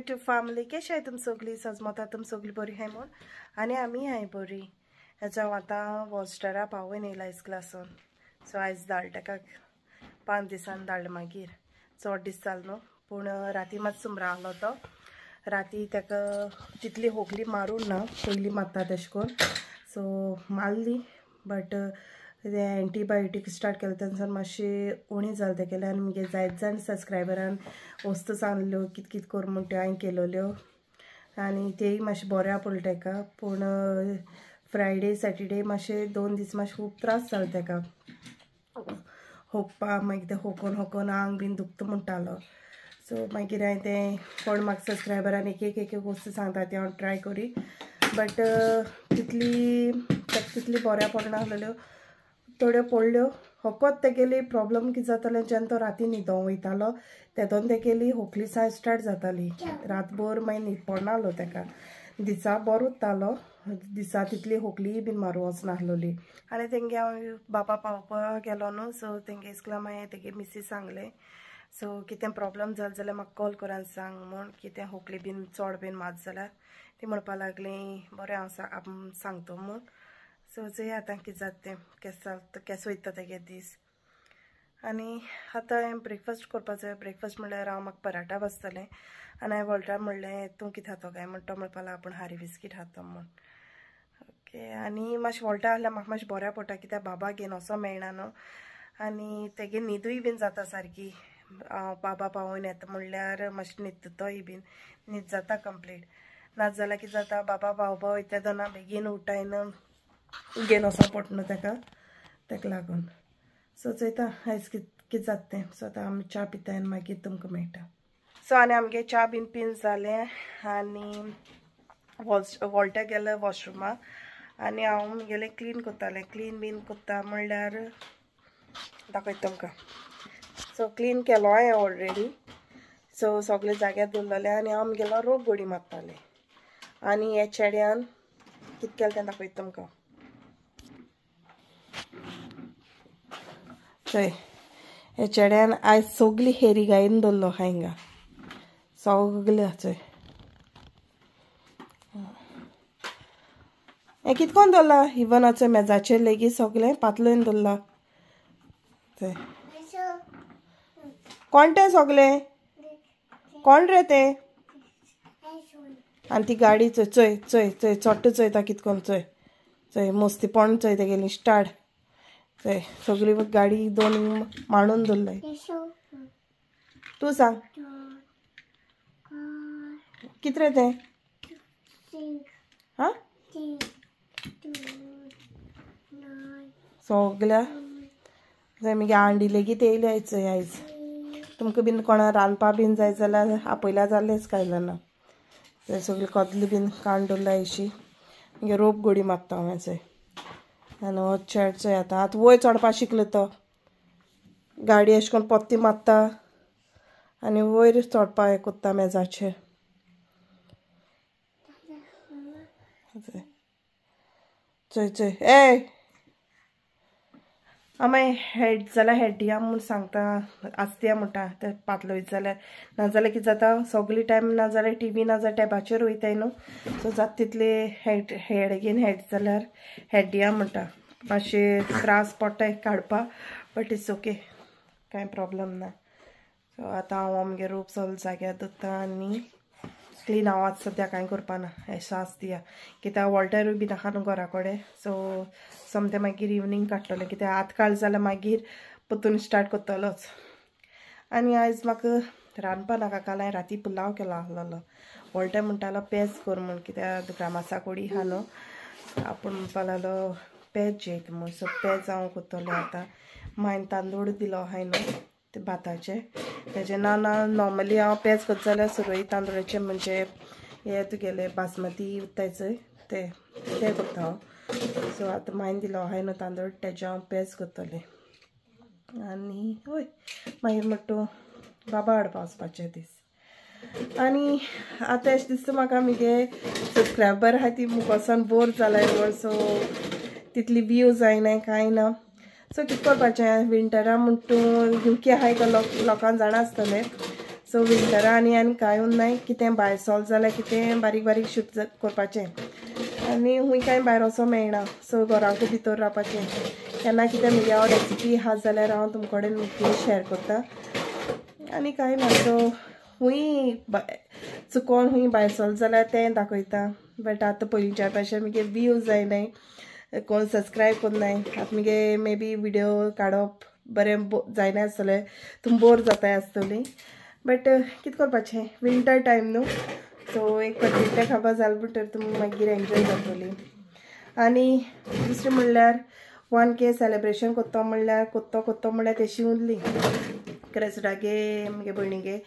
YouTube family कशी आहे तुम सगळी सजमता तुम सगळी बरी आहे म्हण आणि आम्ही आहे बरी हेच्या आतां वॉस्टरा पावून येयला इस्क्लासून सो आयज धाडले ताका 5 दिसान धाडले मागीर चड दीस जाल न्हू पूण राती मात सुमरा आहलो तो राती ताका तितली होकली मारून ना पयली मारता तशें करून सो मारली बट एंटीबायोटीक स्टार्ट केले तेन्ना मातशी उणी जाली तेगेले आनी मुगे जायत जाण सबस्क्रायबरान वस्तू सांगल्यो कित कित कर म्हूण त्यो हांवें केलोल्यो आनी तेय मातशें बऱ्या पडलें ताका पूण फ्रायडे सॅटरडे मातशे 2 दीस मातशे खूब त्रास जाले ताका होकपाक मागीर ते होकोन होकोन आंग बीन दुखता म्हणटालो सो मागीर हांवें तें कोण म्हाका सबस्क्रायबरान एक एक वस्तू सांगता ती हांव ट्राय करी बट तितली बऱ्या पडना आहलेल्यो थोड्यो पडल्यो होकोत तेगेली प्रॉब्लम कितें जातालें जेन्ना तो राती न्हिदो वयतालो तेदोन तेगेली होकली साय स्टार्ट जाताली रातभर मागीर न्हीद पडनाहलो ताका दिसा बरो उरतालो दिसा तितली होकली बीन मारूं वचनाहलोली आनी तेंगे हांव बाबा पावपाक गेलो न्हू सो तेंगे इस्कला मागीर तेगे मिसी सांगलें सो कितें प्रॉब्लम जालें जाल्यार म्हाका कॉल करान सांग म्हूण कितें होकली बीन चड बीन मात जाल्यार ती म्हणपा लागलीं बरें हांव सांगता म्हूण सो चोया आतां कितें जाता तें केसो वयता तेगे दीस आनी आतां हांवें ब्रेकफास्ट करपा जाय ब्रेकफास्ट म्हणल्यार हांव म्हाका पराठा बसतलें आनी हांवें वॉल्टराक म्हणलें तूं कितें खातो काय म्हण तो म्हणपा लागलो आपूण हारी बिस्कीट खाता म्हूण ओके आनी मातशें वॉल्टा आहल्यार म्हाका मातशें बऱ्या पडटा कित्याक बाबा घेवन वचो मेळना न्हू आनी तेगे न्हिदूय बीन जाता सारकी बाबा पावून येता म्हणल्यार मातशें न्हिदता तोय बीन न्हीद जाता कंप्लीट नात जाल्यार कितें जाता बाबा पावपा वयता तेन्ना बेगीन उठायन घेवन वचो पडटा न्हू ताका लागून सो चोयता आयज कितें जाता तें सो आतां आमी च्या पिताय आनी मागीर तुमकां मेळटा सो आनी आमगे च्या बीन पीन जालें आनी वॉल्टा गेलें वॉशरुमाक आनी हांव गेलें क्लीन कोत्तालें क्लीन बीन कोत्ता म्हणल्यार दाखयता तुमकां सो क्लीन केलो हांवें ऑलरेडी सो सगळे जाग्यार दवरलेलें आनी हांव गेलो रोप गोडी मारतालें आनी हे चेड्यान कितें केलें तें दाखयता तुमकां चोय हे चेड्यान आयज सगळी हेरी गायन दवरलो आहा हिंगा सगळे चोय हें कितें कोन्न दवरला इवन चोय मेजाचेर लेगीत सगळें पातलोवन दवरला चोय कोण तें सगळें कोण रे तें आनी ती गाडी चोय चोय चोय चोय चोट्ट चोयता कितें कोन्न चोय चोय मस्तीपण चोय तेगेली स्टार्ट चोय सगळी गाडी 2 मांडून दवरलाय तूं सांग कितें रे तें हां सगल्या चोय मगे आंडी लेगीत येयली आयज चोय आयज तुमकां बीन कोणा रांदपा बीन जाय जाल्यार आपयल्या जालेंच कांय जाणा थंय सगळी कदली बीन काडून दवरला अशी मागीर रोप गोडी मारता हांवें चोय आनी हो चेड चोय आतां वयर चडपा शिकलो तो गाडी अशें करून पोत्ती मारता आनी वयर चडपा हें कोत्ता मेजाचेर चोय चोय ए आमाय हेड जाल्यार हेड या म्हूण सांगता आसत्या म्हणटा ते पातलो वयता जाल्यार नाजाल्यार कितें जाता सगळी टायम नाजाल्यार टीव्ही नाजाल्यार टॅबाचेर वयताय न्हू सो जाता तितले हेड घेन हेड जाल्यार हेड या म्हणटा मातशें त्रास पडटा काडपा बट इट्स ओके कांय प्रॉब्लम ना सो आतां हांव आमगे रोप सगळे जाग्यार दवरता आनी क्लीन हांव आतां सद्या कांय करपाना हें सास दिया कित्याक वॉल्टरूय बी नाका न्हू घरा कडेन सो समतें मागीर इवनींग काडटलें कित्याक आतां काळ जाल्यार मागीर परतून स्टार्ट करतलोच आनी आयज म्हाका रांदपा नाका काल हांवें राती पुलाव केलो आहलोलो वॉल्टर म्हणटालो पेज कर म्हूण कित्याक ग्रामासा कोडी आहा न्हू आपूण म्हणपा लागलो पेज जेयत म्हूण सो पेज हांव कोत्तोलें आतां मागीर तांदूळ दिलो हांवें न्हू ते भाताचे तेजे ना नॉर्मली हांव पेज करता जाल्यार सुरई तांदूळाचे म्हणजे हे तुगेले बासमती उरताय चोय ते करता हांव सो आतां मागीर दिलो हांवें न्हू तांदूळ तेजे हांव पेज करतलें आनी हय मागीर म्हणटा बाबा हाडपा वचपाचे दीस आनी आतां अशें दिसता म्हाका मगे सबस्क्रायबर आहाय ती मुखासान बोर जाल्यार सो तितली व्यूज जायनाय कांय ना सो कितें करपाचें विंटरा म्हणटा UK आहाय तो लोकांक जाणा आसतलें सो विंटरा आनी कांय उरनाय कितें भायर सॉल्व जाल्यार कितें बारीक बारीक शूट करपाचें आनी खूंय कांय भायर वचों मेळना सो घराकूच भितर रावपाचें केन्ना कितें म्हगे हांव रेसिपी आहा जाल्यार हांव तुमचे कडेन नक्की शेअर करता आनी कांय ना सो खूंय चुकोन खूंय भायर सॉल्व जाल्यार तें दाखयता बट आतां पयलींच्या भशेन म्हगे व्यूज जायनाय कोण सबस्क्रायब करनाय आतां म्हगे मे बी विडियो काडप बरें जायना आसतलें तुम बोर जाताय आसतलीं बट कितें करपाचें विंटर टायम न्हू सो एक फावटी तें खावपा जालें म्हणटर तुम मागीर एन्जॉय जातली आनी दुसरें म्हणल्यार 1K सेलेब्रेशन कोत्तो म्हणल्यार तेशी उरली क्रेस्टागे म्हगे भयणीगे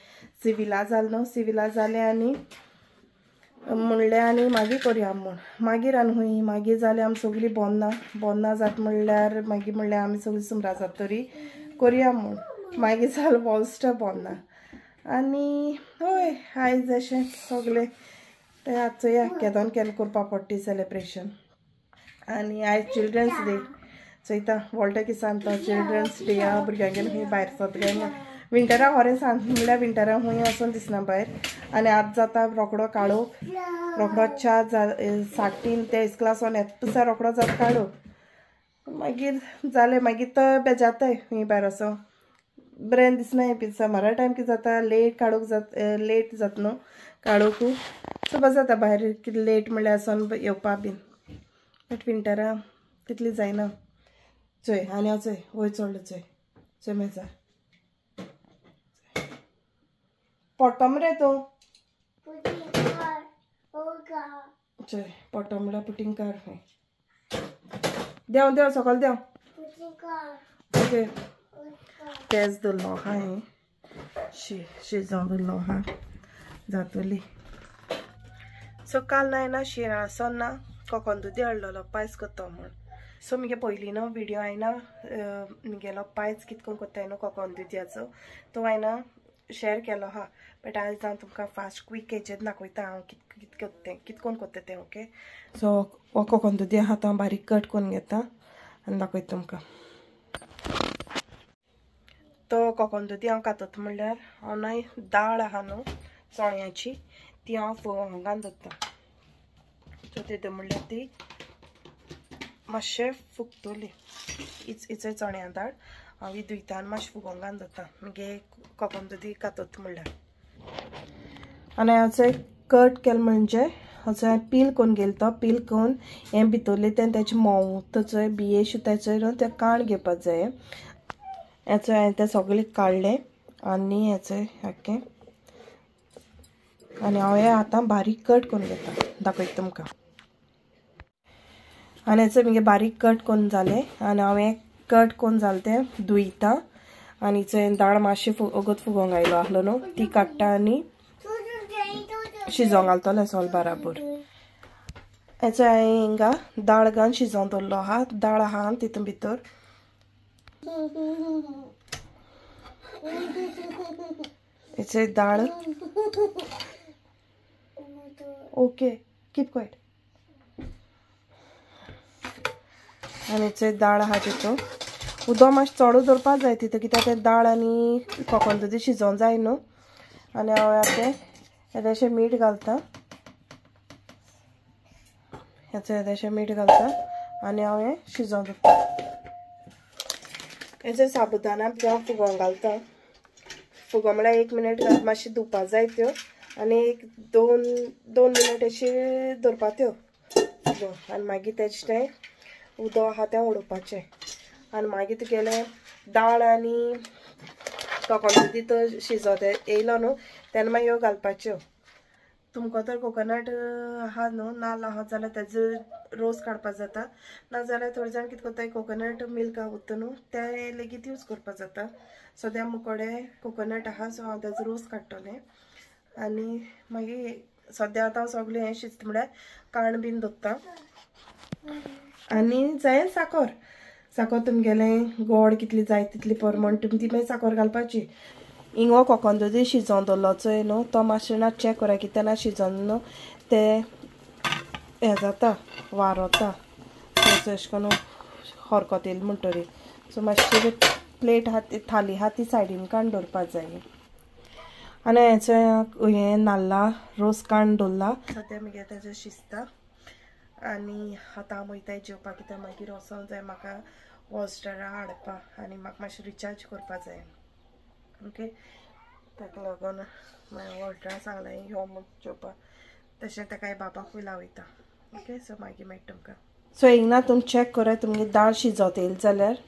सिविला जालें न्हू सिविला जालें आनी म्हणलें आनी मागीर करया म्हूण मागीर आनी खूंय मागीर जालें आमी सगळीं बोन्ना जाता म्हणल्यार मागीर म्हणलें आमी सगळीं सुमरा जाता तरी करया म्हूण मागीर जालें वॉल्स्टर बोन्ना आनी हय आयज अशें सगळें तें आतां चोया केदोन केन्ना करपा पडटा सेलेब्रेशन आनी आयज चिल्ड्रन्स डे चोयता व्हडलो की सांगता चिल्ड्रन्स डे भुरग्यांगेर खूंय भायर सगळ्यांक विंटरा खरें सांग म्हणल्यार विंटरा खूंय वचून दिसना भायर आनी आतां जाता रोकडो काडो रोकडो च्या साठीन ते इस्कलास वोन येता रोकडो जाता काडो मागीर जालें मागीर तो बेजाताय खूंय भायर वचों बरें दिसनाय बी समरा टायम कितें जाता लेट काडूंक जाता लेट जाता न्हू काडोकू सो बरें जाता भायर कितें लेट म्हणल्यार सोन येवपा बीन बट विंटरा तितली जायना चोय आनी हांव चोय वयर चोडलो चोय मेजार पडटो मरे तूं चोय पडटो म्हणल्यार पुटींग कार खंय देंव सकाळ देंव ओके तेच दवरलो आहा हें शिजोवन दवरलो आहा जातली सो काल नायना शिरा सोन्ना कोकोन दुदी हाडलेलो पायस करता म्हूण सो म्हगे पयलीं न्हू विडियो हांयें म्हगेलो पायस कितकोन कोत्ताय न्हू कोकोन दुदयाचो तो हांयें शेअर केलो आहा बट आयज हांव तुमकां फास्ट क्वीक हेचेर दाखयता हांव कितकोन कोत्ता तें ओके सो हो कोकोन दुदी आहा तो हांव बारीक कट करून घेता आनी दाखयता तुमकां तो कोकोन दुदी हांव कातता म्हणल्यार हांव नाय दाळ आहा न्हू चण्याची ती हांव फुगोवंकान दवरता सो तें म्हणल्यार ती मातशें फुगतली इचय चण्या दाळ हांव धुयता आनी मातशें फुगोवंकान दवरता म्हगे कोकोन दुदी कातता म्हणल्यार आनी हांव कट केलें म्हणजे हांव पील करून गेलो तो पील करून हें भितरलें तें तेजें मोव थंय बिये सुताचेर न्हू तें काण घेवपाक जाय हेचो हांवें तें सगळें काडलें आनी हेचें हाकें आनी हांव हें आतां बारीक कट करून घेता दाखयता तुमकां आनी हेचो म्हगे बारीक कट करून जालें आनी हांव हें कट करून जालें तें धुयता आनी हें दाळ मातशें ओगोत फुगोवंक आयलो आहलो न्हू ती काडटा आनी शिजोवंक घालतलें सोल बाराबर हेचो हांवें हिंगा दाळ घालून शिजोवन दवरलो आहा दाळ आहा तितून भितर हेचो दाळ ओके कीप क्वाइट आनी हेचो दाळ आहा तितून उदक मातशें चडूच दवरपा जाय तितून कित्याक तें दाळ आनी कोकोन दुदी शिजोवंक जाय न्हू आनी हांव आतां येदेशें मीठ घालता हेचो येदेशें मीठ घालता आनी हांव हें शिजोवन दवरता हेचो साबुदाना हांव फुगोवंक घालता फुगोवंक म्हळ्यार 1 मिनट मातशें धुवपा जाय त्यो आनी एक दोन मिनट अशें दवरपा त्यो आनी मागीर तेजें तें उदक आहा तें उडोवपाचें आनी मागीर तुगेलें दाळ आनी कोकोन दुदी तो शिजोत येयलो न्हू तेन्ना मागीर ह्यो घालपाच्यो तुमकां तर कोकोनट आहा न्हू नाल्ल आहा जाल्यार तेजो रोस काडपाक जाता नाजाल्यार थोडे जाण कितें करताय कोकोनट मिल्क उरता न्हू तें लेगीत यूज करपाक जाता सद्या मुकोडे कोकोनट आहा सो हांव तेजो रोस काडटलें आनी मागीर सद्या आतां हांव सगळें हें शिजता म्हळ्यार काण बीन दवरता आनी जाय साकर तुमगेलें गोड कितली जाय तितली प्रमाण तुमी ती मागीर साकर घालपाची हिंगो कोकोन दुदी शिजोवन दवरलो चोय न्हू तो मातशें ना चॅक करा कितें ना शिजोन न्हू तें हें जाता वारोता तेचो अशें करून हरकत येयली म्हणटरी सो मातशें प्लेट आहा ती थाली आहा ती सायडीन काडून दवरपाक जाय आनी हें नाल्ला रोस कांड दवरला सद्या मगे तेजें शिजता आनी आतां हांव वयताय जेवपाक कित्याक मागीर वचोंक जाय म्हाका वॉल्स्टरा हाडपा आनी म्हाका मातशें रिचार्ज करपा जाय ओके ताका लागून मागीर वॉल्टरा सांगलें यो म्हूण जेवपाक तशें ताका बाबाकूय लावयता ओके सो मागीर मेळटा तुमकां सो हिंगा तुमी चॅक करात तुमगे दाळ शिजोत येयली जाल्यार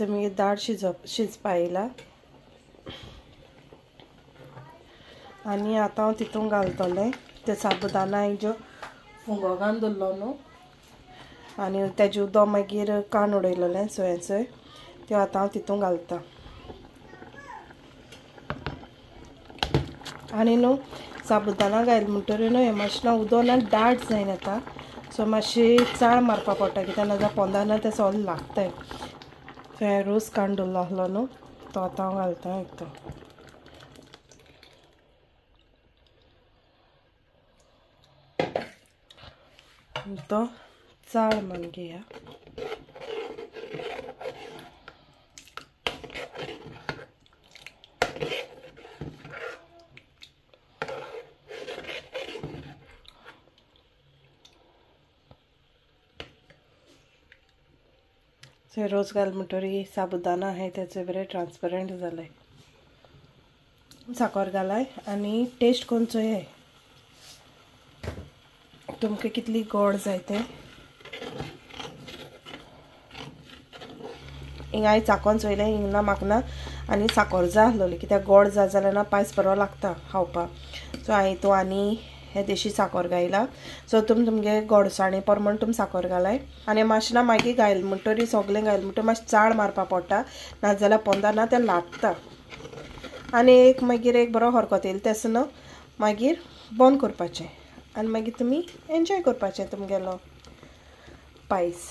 मगे दाळ शिजपा येयला आनी आतां हांव तितून घालतलें ते साबुदाना जो फुगो घालून दवरलो न्हू आनी तेजे उदक मागीर काण उडयलेलें चोय त्यो आतां हांव तितून घालता आनी न्हू साबुदाना घायल म्हणटरी न्हू हें मातशें उदक ना दाट जायन येता सो मातशी चाळ मारपा पडटा कित्याक नाजाल्यार पोंदाना तें सगळें लागताय सो हें रोस काण दवरलो आहलो न्हू तो आतां हांव घालता एकदम तो चाळ मान घेया रोस घाल म्हणटरी साबुदाना आहे त्याचे बरे ट्रान्सपरंट जाले साखर घालाय आनी टेस्ट कोणचो हे तुमकां कितली गोड जाय तें हिंगा हांवें चाकोन चोयलें हिंगा म्हाका ना आनी साखर जाय आसलोली कित्याक गोड जाय जाल्यार ना पायस बरो लागता खावपाक सो हांवें हितू आनी हे देशी साखर घायला सो तुमगे गोडसाणी प्रमाण तुमी साखर घालाय आनी मातशें ना मागीर घायल म्हणटरी सगलें घायल म्हणटरी मातशें चाळ मारपा पडटा नाजाल्यार पोंदा ना तें लागता आनी मागीर एक बरो हरकत येयला तेसो न्हू मागीर बंद करपाचें आनी मागीर तुमी एन्जॉय करपाचें तुमगेलो पायस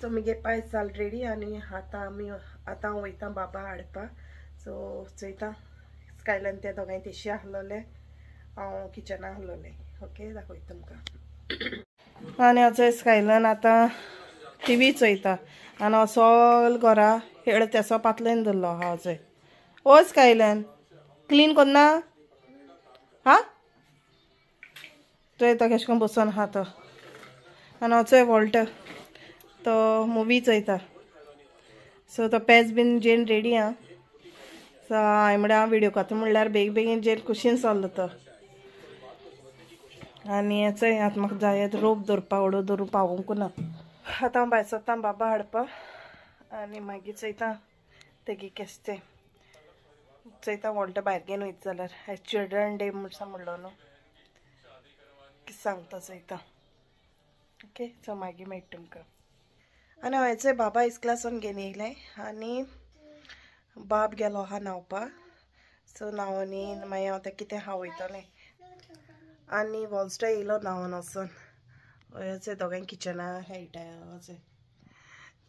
तुमगे पायस जाल रेडी आनी आतां हांव वयता बाबा हाडपा सो चोयता स्कायलान ते दोगांय तेशी आहलोले हांव किचना आहलोलें ओके दाखयता तुमकां आनी हाचो स्कायलान आतां टीव्ही चोयता आनी हांव सगळें घरा हेळ तेसो पातलेन दवरलो आहा चोय ओ स्कायलान क्लीन करना हा चोय तो केश कोन्न बसून आहा तो आनी हांव चोय वॉल्ट तो मुवी चोयता सो तो पेज बीन जेन रेडी आहा सो हांवें म्हळ्यार हांव व्हिडिओ कोता म्हणल्यार बेगीन जेन कुशीन चल्लो तो आनी चोय आतां म्हाका जाय रोप दवरपा ओडो दवरूं पावूंक ना आतां हांव भायर सोदता बाबा हाडपा आनी मागीर चोयता तेगे केश तें चोयता वॉल्ट भायर घेवन वयता जाल्यार चिल्ड्रन डे म्हणलो न्हू कितें सांगता चोयता ओके सो मागीर मेळटा तुमकां आनी हांव हेचो बाबा इस्क्लासून घेवन येयलें आनी बाब गेलो आहा न्हांवपा सो न्हांवोनी मागीर हांव तें कितें खावयतलें आनी वॉल्स्टर येयलो न्हांवोन वचोन हेचो दोगांय किचना हेळटाय वचय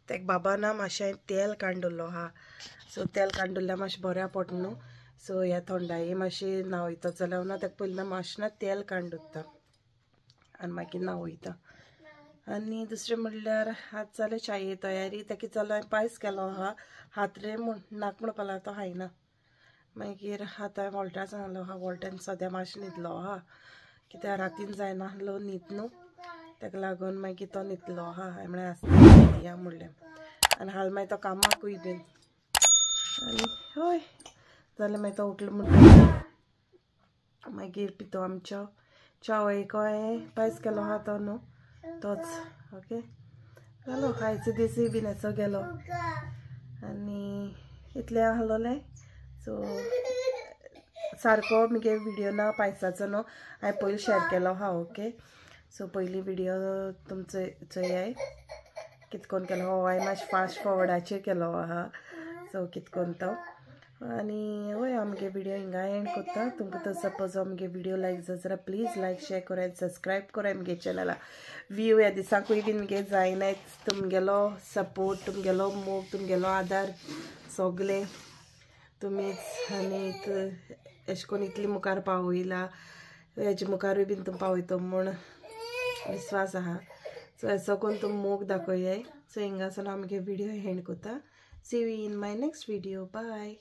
तेका बाबा ना मातशें तेल काडून दवरलो आहा सो तेल काडून दवरल्यार मातशें बऱ्या पडटा न्हू सो ह्या थंडायी मातशी न्हावयता जाल्यार ना तेका पयलीं मातशें ना तेल काडून दवरता आनी मागीर न्हावयता आनी दुसरें म्हणल्यार आतां जालें चाये तयारी तें कितें जालें हांवें पायस केलो आहा हातरे म्हूण नाका म्हणपा लागलो तो खायना मागीर आतां वॉल्टा सांगलो आहा वॉल्टान सद्या मातशें न्हिदलो आहा कित्याक रातीन जायना आहलो न्हीद न्हू ताका लागून मागीर तो न्हिदलो आहा हांवें म्हळ्यार आसता या म्हणलें आनी हाल मागीर तो कामाकूय बीन आनी हय जाल्यार मागीर तो उठलो म्हणटा मागीर पितो आमच्या च्या एक पायस केलो आहा तो न्हू तोच ओके जालो आयचो दिसूय बीन हेचो गेलो आनी इतलें आहलोलें सो सारको मुगे विडियो ना पायसाचो न्हू हांवें पयलीं शेअर केलो आहा ओके सो पयलीं विडियो तुमचो चोयाय कितें कोन्न केलो हो हांवें मातशें फास्ट फॉवर्डाचेर केलो आहा सो कितें कोन्न तो आनी हय आमगे विडियो हिंगा एंड कोत्ता तुमकां तर सपोज आमगे विडियो लायक जाल्यार प्लीज लायक शेअर कराय सबस्क्रायब कराय मुगे चॅनला व्यू ह्या दिसांकूय बीन मुगे जायनाय तुमगेलो सपोर्ट तुमगेलो मोग तुमगेलो आदार सगलें तुमीच आनी अशें करून इतली मुखार पावयला हेजे मुखारूय बीन तुमी पावयतो म्हूण विश्वास आहा सो ऐसा करून तुम मोग दाखोयाय. सो हिंगासन आमगे व्हिडिओ हेंड कोता. See you in my next video. Bye.